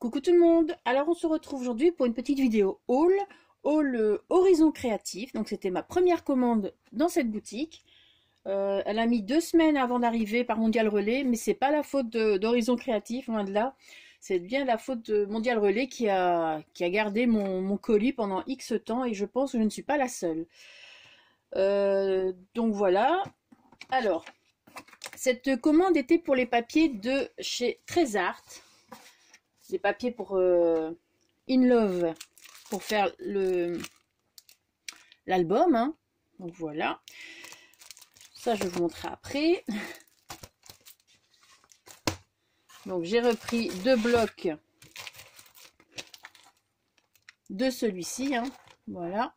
Coucou tout le monde, alors on se retrouve aujourd'hui pour une petite vidéo haul Horizon Créatif. Donc c'était ma première commande dans cette boutique. Elle a mis 2 semaines avant d'arriver par Mondial Relais, mais c'est pas la faute d'Horizon Créatif, loin de là. C'est bien la faute de Mondial Relais qui a gardé mon colis pendant X temps, et je pense que je ne suis pas la seule. Donc voilà. Alors, cette commande était pour les papiers de chez Trésart. Des papiers pour In Love, pour faire l'album, hein. Donc voilà, ça je vous montrerai après. Donc j'ai repris 2 blocs de celui-ci, hein. Voilà,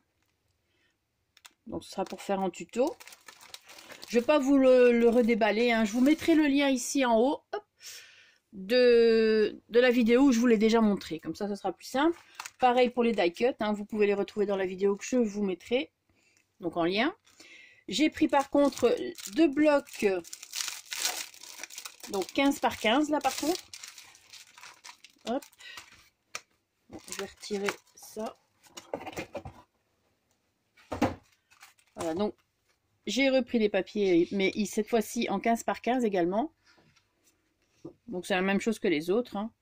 donc ce sera pour faire un tuto. Je ne vais pas vous le redéballer, hein. Je vous mettrai le lien ici en haut. Hop, de la vidéo où je vous l'ai déjà montré, comme ça sera plus simple. Pareil pour les die cut, hein, vous pouvez les retrouver dans la vidéo que je vous mettrai, donc en lien. J'ai pris par contre 2 blocs, donc 15 par 15 là par contre. Hop, bon, je vais retirer ça. Voilà, donc j'ai repris les papiers, mais cette fois-ci en 15 par 15 également. Donc c'est la même chose que les autres, hein.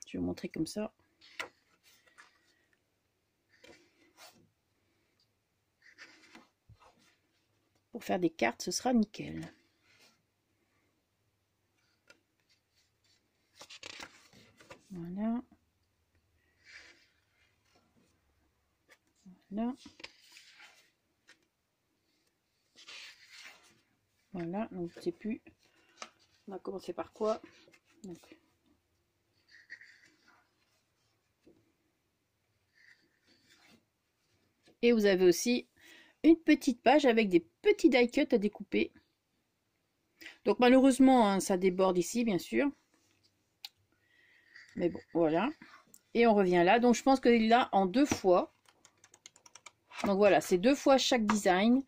Je vais vous montrer comme ça. Pour faire des cartes, ce sera nickel. Voilà. Voilà. Voilà, donc je ne sais plus. On va commencer par quoi? Donc. Et vous avez aussi une petite page avec des petits die cut à découper. Donc malheureusement, hein, ça déborde ici, bien sûr. Mais bon, voilà. Et on revient là. Donc je pense qu'il l'a en 2 fois. Donc voilà, c'est 2 fois chaque design.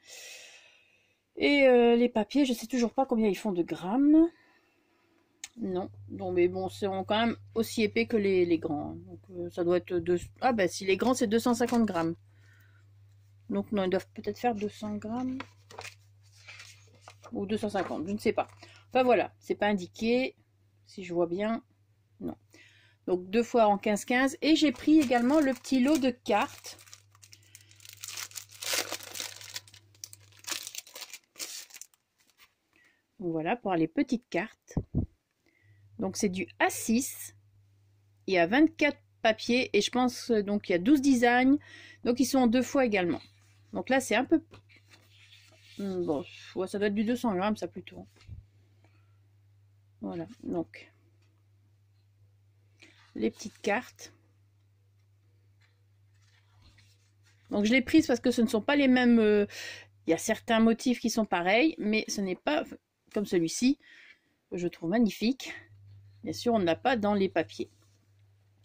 Et les papiers, je sais toujours pas combien ils font de grammes. Non, donc mais bon, c'est quand même aussi épais que les grands. Donc ça doit être 2... Ah ben si les grands c'est 250 grammes. Donc non, ils doivent peut-être faire 200 grammes. Ou 250, je ne sais pas. Enfin voilà, c'est pas indiqué. Si je vois bien, non. Donc 2 fois en 15-15. Et j'ai pris également le petit lot de cartes. Voilà, pour les petites cartes. Donc c'est du A6. Il y a 24 papiers et je pense donc il y a 12 designs. Donc ils sont en 2 fois également. Donc là c'est un peu... Bon, ouais, ça doit être du 200 grammes ça plutôt. Voilà, donc les petites cartes. Donc je l'ai prise parce que ce ne sont pas les mêmes... il y a certains motifs qui sont pareils, mais ce n'est pas comme celui-ci, que je trouve magnifique. Bien sûr, on ne l'a pas dans les papiers.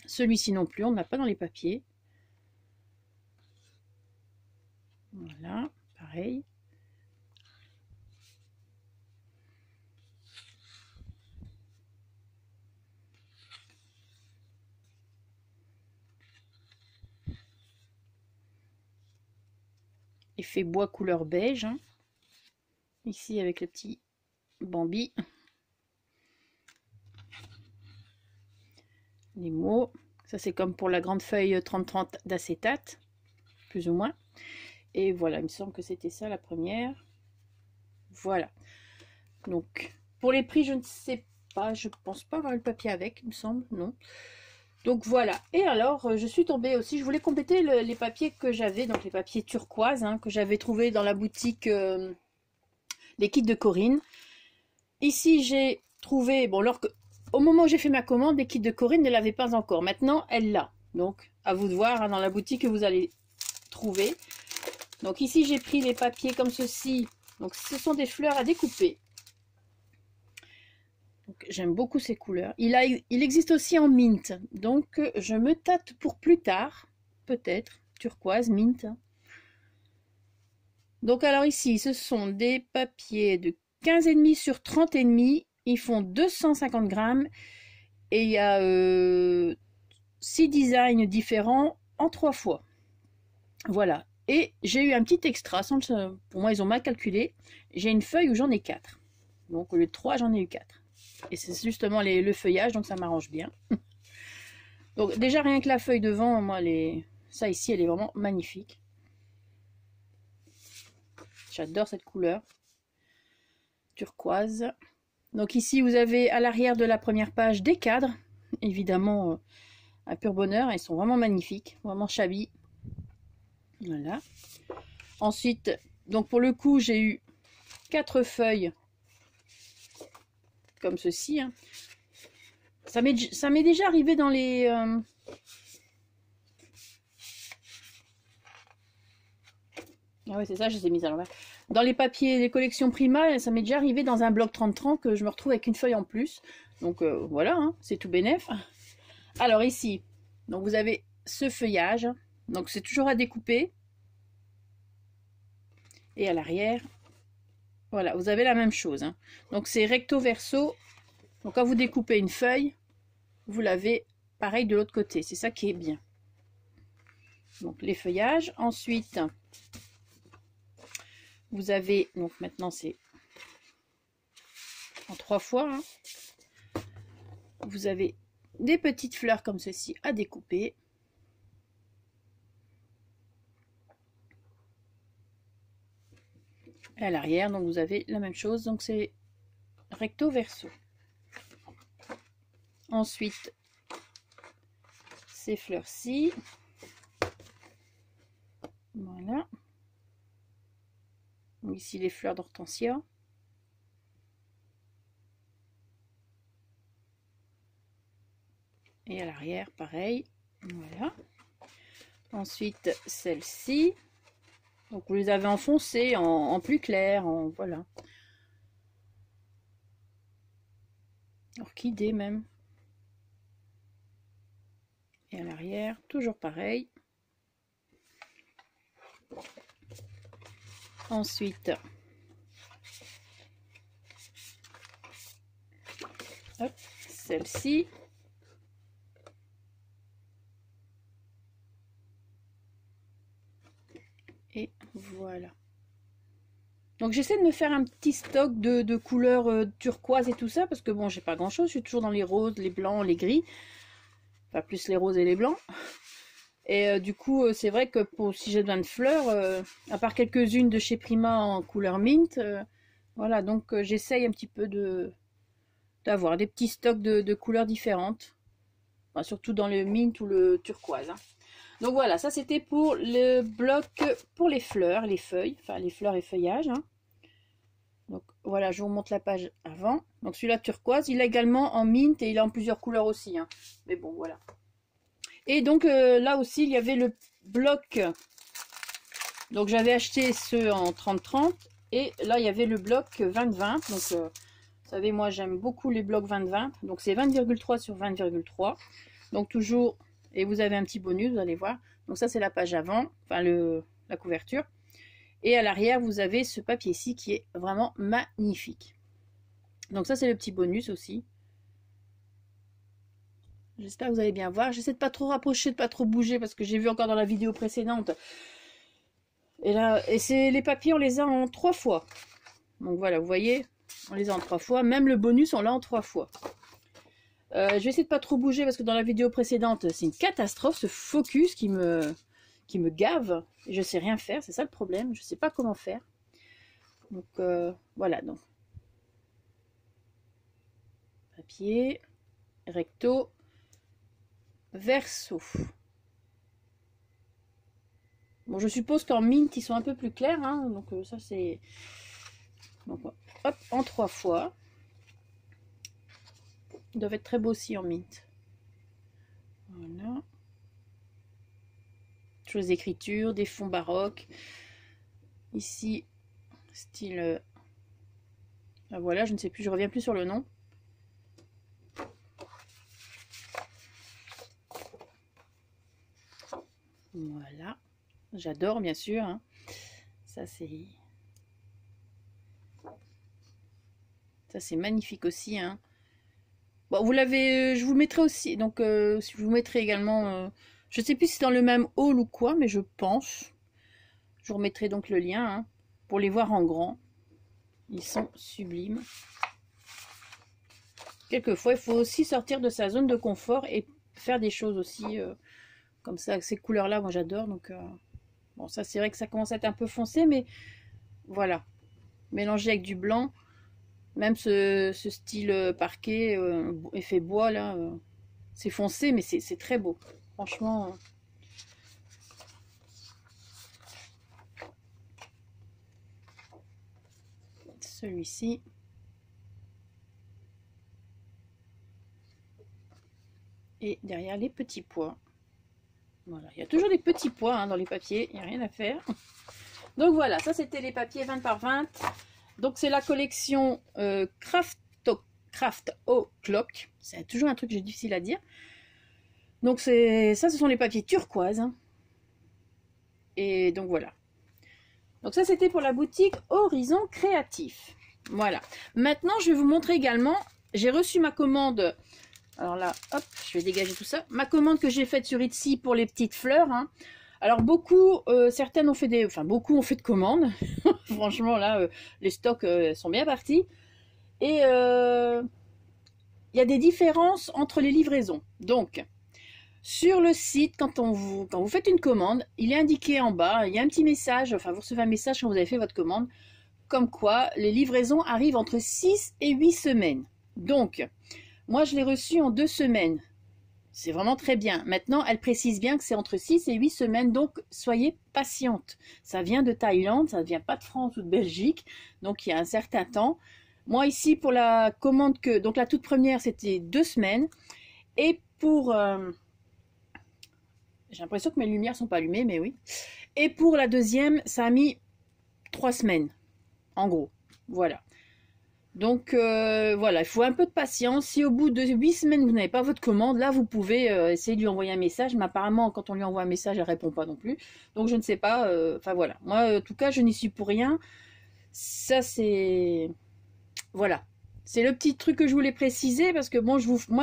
Celui-ci non plus, on ne l'a pas dans les papiers. Voilà, pareil. Effet bois couleur beige, hein. Ici avec le petit Bambi. Les mots. Ça c'est comme pour la grande feuille 30-30 d'acétate, plus ou moins. Et voilà, il me semble que c'était ça la première. Voilà. Donc, pour les prix, je ne sais pas. Je pense pas avoir le papier avec, il me semble. Non. Donc voilà. Et alors, je suis tombée aussi. Je voulais compléter les papiers que j'avais. Donc les papiers turquoise, hein, que j'avais trouvé dans la boutique les kits de Corinne. Ici, j'ai trouvé... Bon, alors que... Au moment où j'ai fait ma commande, les kits de Corinne ne l'avaient pas encore. Maintenant, elle l'a. Donc, à vous de voir, hein, dans la boutique que vous allez trouver. Donc ici, j'ai pris les papiers comme ceci. Donc, ce sont des fleurs à découper. J'aime beaucoup ces couleurs. Il existe aussi en mint. Donc, je me tâte pour plus tard. Peut-être. Turquoise, mint. Donc, alors ici, ce sont des papiers de 15,5 sur 30,5. Ils font 250 grammes. Et il y a 6 designs différents en 3 fois. Voilà. Et j'ai eu un petit extra, pour moi ils ont mal calculé. J'ai une feuille où j'en ai 4. Donc au lieu de 3, j'en ai eu 4. Et c'est justement le feuillage, donc ça m'arrange bien. Donc déjà rien que la feuille devant, moi ça ici elle est vraiment magnifique. J'adore cette couleur. Turquoise. Donc ici vous avez à l'arrière de la première page des cadres. Évidemment un pur bonheur, ils sont vraiment magnifiques, vraiment shabby. Voilà. Ensuite, donc pour le coup j'ai eu 4 feuilles comme ceci. Hein. Ça m'est déjà arrivé dans les... Ah ouais, c'est ça, je les ai mises à l'envers. Dans les papiers des collections Prima, ça m'est déjà arrivé dans un bloc 30-30 que je me retrouve avec une feuille en plus. Donc voilà, hein, c'est tout bénef. Alors ici, donc vous avez ce feuillage. Donc c'est toujours à découper. Et à l'arrière, voilà, vous avez la même chose. Hein. Donc c'est recto verso. Donc quand vous découpez une feuille, vous l'avez pareil de l'autre côté. C'est ça qui est bien. Donc les feuillages. Ensuite, vous avez, donc maintenant c'est en 3 fois. Hein. Vous avez des petites fleurs comme ceci à découper. Et à l'arrière, donc vous avez la même chose. Donc c'est recto verso. Ensuite, ces fleurs-ci. Voilà. Donc ici les fleurs d'hortensia. Et à l'arrière, pareil. Voilà. Ensuite, celle-ci. Donc vous les avez enfoncées en plus clair, voilà. Orchidée même. Et à l'arrière, toujours pareil. Ensuite, celle-ci. Et voilà. Donc j'essaie de me faire un petit stock de couleurs turquoise et tout ça, parce que bon, j'ai pas grand chose, je suis toujours dans les roses, les blancs, les gris. Enfin, plus les roses et les blancs. Et du coup, c'est vrai que si j'ai besoin de fleurs, à part quelques-unes de chez Prima en couleur mint, voilà, donc j'essaye un petit peu d'avoir des petits stocks de couleurs différentes. Enfin, surtout dans le mint ou le turquoise. Hein. Donc voilà, ça c'était pour le bloc pour les fleurs, les feuilles, enfin les fleurs et feuillages. Hein. Donc voilà, je vous montre la page avant. Donc celui-là turquoise, il est également en mint et il est en plusieurs couleurs aussi. Hein. Mais bon, voilà. Et donc là aussi, il y avait le bloc. Donc j'avais acheté ceux en 30-30 et là il y avait le bloc 20-20. Donc vous savez, moi j'aime beaucoup les blocs 20-20. Donc c'est 20,3 sur 20,3. Donc toujours, et vous avez un petit bonus, vous allez voir. Donc ça c'est la page avant, enfin la couverture. Et à l'arrière, vous avez ce papier-ci qui est vraiment magnifique. Donc ça c'est le petit bonus aussi. J'espère que vous allez bien voir. J'essaie de pas trop rapprocher, de pas trop bouger parce que j'ai vu encore dans la vidéo précédente. Et là, c'est les papiers, on les a en 3 fois. Donc voilà, vous voyez, on les a en 3 fois. Même le bonus, on l'a en 3 fois. Je vais essayer de pas trop bouger parce que dans la vidéo précédente, c'est une catastrophe ce focus qui me gave. Et je sais rien faire, c'est ça le problème. Je sais pas comment faire. Donc voilà, donc papier, recto, verso. Bon, je suppose qu'en mint, ils sont un peu plus clairs. Hein, donc ça, c'est... Donc, hop, en 3 fois. Ils doivent être très beaux aussi en mint. Voilà. Choses d'écriture, des fonds baroques. Ici, style... Ah, voilà, je ne sais plus, je reviens plus sur le nom. Voilà. J'adore, bien sûr. Hein. Ça, c'est magnifique aussi. Hein. Bon, vous l'avez, je vous le mettrai aussi. Donc, je vous mettrai également. Je sais plus si c'est dans le même haul ou quoi, mais je pense. Je vous remettrai donc le lien hein, pour les voir en grand. Ils sont sublimes. Quelquefois, il faut aussi sortir de sa zone de confort et faire des choses aussi comme ça, avec ces couleurs-là. Moi, j'adore. Donc, bon, ça, c'est vrai que ça commence à être un peu foncé, mais voilà. Mélangé avec du blanc. Même ce style parquet, effet bois, là, c'est foncé, mais c'est très beau. Franchement. Celui-ci. Et derrière les petits pois. Voilà, il y a toujours des petits pois hein, dans les papiers, il n'y a rien à faire. Donc voilà, ça c'était les papiers 20 par 20. Donc c'est la collection Craft O'Clock. C'est toujours un truc que j'ai difficile à dire. Donc ça, ce sont les papiers turquoise. Hein. Et donc voilà. Donc ça c'était pour la boutique Horizon Créatif. Voilà. Maintenant je vais vous montrer également, j'ai reçu ma commande. Alors là, hop, je vais dégager tout ça. Ma commande que j'ai faite sur Etsy pour les petites fleurs. Hein. Alors beaucoup, certaines ont fait des... Enfin, beaucoup ont fait de commandes. Franchement, là, les stocks sont bien partis. Et il y a des différences entre les livraisons. Donc, sur le site, quand vous faites une commande, il est indiqué en bas, il y a un petit message, enfin vous recevez un message quand vous avez fait votre commande, comme quoi les livraisons arrivent entre 6 et 8 semaines. Donc, moi je l'ai reçu en 2 semaines. C'est vraiment très bien. Maintenant, elle précise bien que c'est entre 6 et 8 semaines, donc soyez patiente. Ça vient de Thaïlande, ça ne vient pas de France ou de Belgique, donc il y a un certain temps. Moi ici, pour la commande donc la toute première, c'était 2 semaines. Et pour... j'ai l'impression que mes lumières ne sont pas allumées, mais oui. Et pour la deuxième, ça a mis 3 semaines, en gros. Voilà. Donc voilà, il faut un peu de patience. Si au bout de 8 semaines, vous n'avez pas votre commande, là, vous pouvez essayer de lui envoyer un message. Mais apparemment, quand on lui envoie un message, elle ne répond pas non plus. Donc je ne sais pas. Enfin voilà. Moi, en tout cas, je n'y suis pour rien. Ça, c'est... Voilà. C'est le petit truc que je voulais préciser parce que bon, quand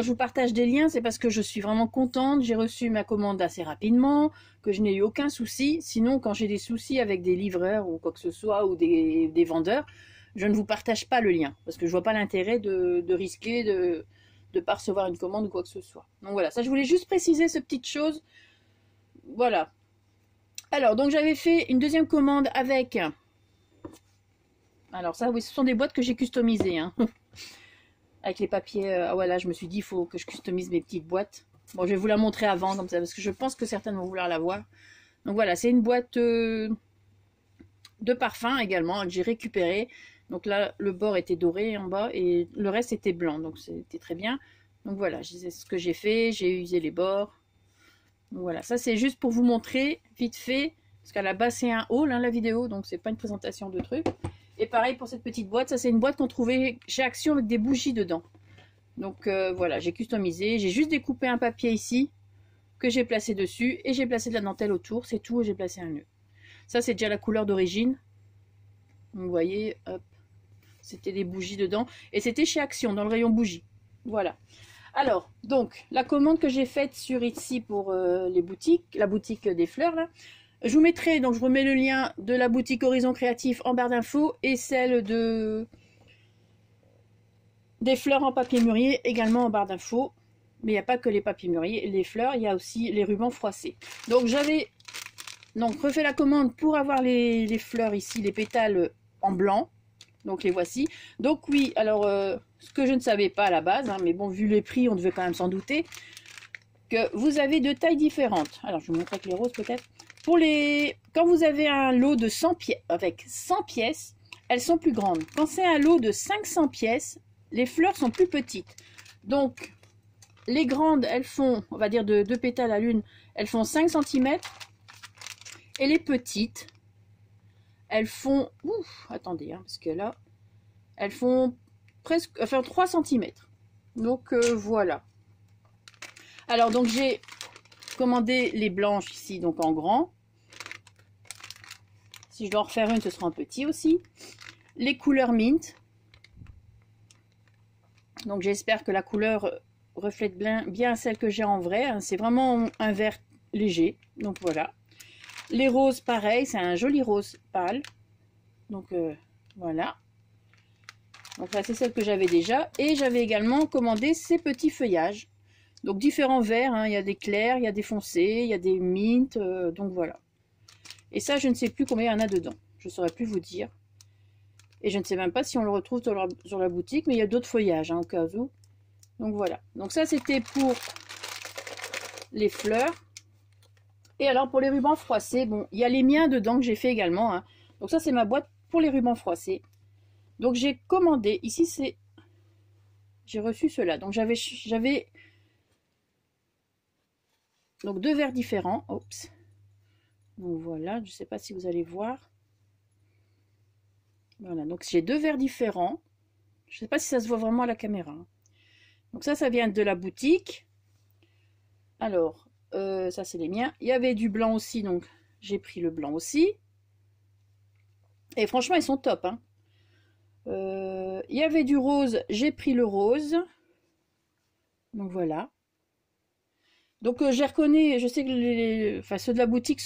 je vous partage des liens, c'est parce que je suis vraiment contente. J'ai reçu ma commande assez rapidement, que je n'ai eu aucun souci. Sinon, quand j'ai des soucis avec des livreurs ou quoi que ce soit, ou des vendeurs, je ne vous partage pas le lien, parce que je vois pas l'intérêt de risquer de ne pas recevoir une commande ou quoi que ce soit. Donc voilà, ça je voulais juste préciser cette petite chose. Voilà. Alors, donc j'avais fait une deuxième commande avec... Alors ça, oui, ce sont des boîtes que j'ai customisées. Hein. Avec les papiers... Ah voilà, je me suis dit, il faut que je customise mes petites boîtes. Bon, je vais vous la montrer avant, comme ça, parce que je pense que certaines vont vouloir la voir. Donc voilà, c'est une boîte de parfum également, que j'ai récupérée. Donc là, le bord était doré en bas et le reste était blanc. Donc c'était très bien. Donc voilà, c'est ce que j'ai fait. J'ai usé les bords. Donc voilà, ça c'est juste pour vous montrer vite fait. Parce qu'à la base, c'est un haul, hein, la vidéo. Donc c'est pas une présentation de trucs. Et pareil pour cette petite boîte. Ça, c'est une boîte qu'on trouvait chez Action avec des bougies dedans. Donc voilà, j'ai customisé. J'ai juste découpé un papier ici que j'ai placé dessus. Et j'ai placé de la dentelle autour. C'est tout. Et j'ai placé un nœud. Ça, c'est déjà la couleur d'origine. Vous voyez, hop. C'était des bougies dedans. Et c'était chez Action, dans le rayon bougies. Voilà. Alors, donc, la commande que j'ai faite sur Etsy pour les boutiques, la boutique des fleurs, là. Je vous mettrai, donc je remets le lien de la boutique Horizon Créatif en barre d'infos et celle des fleurs en papier mûrier également en barre d'infos. Mais il n'y a pas que les papiers mûriers, les fleurs, il y a aussi les rubans froissés. Donc, j'avais refait la commande pour avoir les fleurs ici, les pétales en blanc. Donc les voici. Donc oui, alors ce que je ne savais pas à la base, hein, mais bon, vu les prix, on devait quand même s'en douter, que vous avez deux tailles différentes. Alors je vous montre avec les roses peut-être. Quand vous avez un lot de 100 pièces, avec 100 pièces, elles sont plus grandes. Quand c'est un lot de 500 pièces, les fleurs sont plus petites. Donc les grandes, elles font, on va dire de 2 pétales à l'une, elles font 5 cm. Et les petites, elles font... Ouf, attendez, hein, parce que là, elles font presque... Enfin, 3 cm. Donc, voilà. Alors, donc, j'ai commandé les blanches ici, donc en grand. Si je dois en refaire une, ce sera en petit aussi. Les couleurs mint. Donc j'espère que la couleur reflète bien celle que j'ai en vrai, hein. C'est vraiment un vert léger, donc voilà. Les roses pareil, c'est un joli rose pâle, donc voilà. Donc là c'est celle que j'avais déjà, et j'avais également commandé ces petits feuillages. Donc différents verts, hein. Il y a des clairs, il y a des foncés, il y a des mints, donc voilà. Et ça je ne sais plus combien il y en a dedans, je ne saurais plus vous dire. Et je ne sais même pas si on le retrouve sur la boutique, mais il y a d'autres feuillages, hein, au cas où. Donc voilà. Donc ça, c'était pour les fleurs. Et alors, pour les rubans froissés, bon, il y a les miens dedans que j'ai fait également, hein. Donc ça, c'est ma boîte pour les rubans froissés. Donc j'ai commandé, ici, c'est... J'ai reçu cela. Donc j'avais donc 2 verres différents. Oups. Donc voilà, je ne sais pas si vous allez voir. Voilà, donc j'ai 2 verres différents. Je ne sais pas si ça se voit vraiment à la caméra, hein. Donc ça vient de la boutique. Alors, ça c'est les miens. Il y avait du blanc aussi, donc j'ai pris le blanc aussi. Et franchement, ils sont top, hein. Il y avait du rose, j'ai pris le rose. Donc voilà. Donc je les reconnais, je sais que ceux de la boutique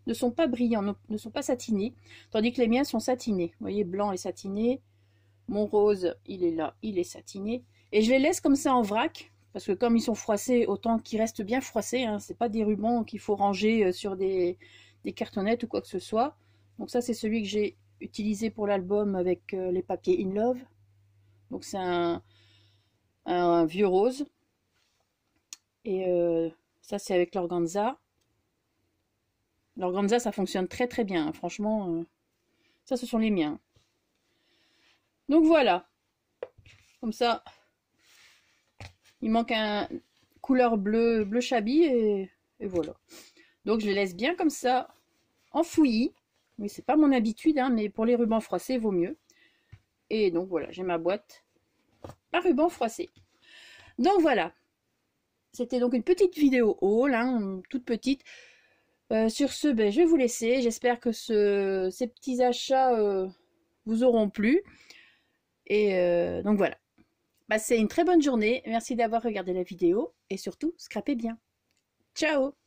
ne sont pas brillants, ne sont pas satinés. Tandis que les miens sont satinés. Vous voyez, blanc et satiné. Mon rose, il est là, il est satiné. Et je les laisse comme ça en vrac. Parce que comme ils sont froissés, autant qu'ils restent bien froissés, hein. C'est pas des rubans qu'il faut ranger sur des cartonnettes ou quoi que ce soit. Donc ça, c'est celui que j'ai utilisé pour l'album avec les papiers In Love. Donc c'est un vieux rose. Et ça, c'est avec l'organza. L'organza, ça fonctionne très très bien, hein. Franchement, ça, ce sont les miens. Donc voilà. Comme ça... Il manque un couleur bleu chabi et voilà. Donc je les laisse bien comme ça en fouillis. Oui, c'est pas mon habitude, hein, mais pour les rubans froissés, vaut mieux. Et donc voilà, j'ai ma boîte à rubans froissés. Donc voilà. C'était donc une petite vidéo haul, hein, toute petite. Sur ce, ben, je vais vous laisser. J'espère que ces petits achats vous auront plu. Et donc voilà. Passez une très bonne journée, merci d'avoir regardé la vidéo et surtout, scrapez bien. Ciao!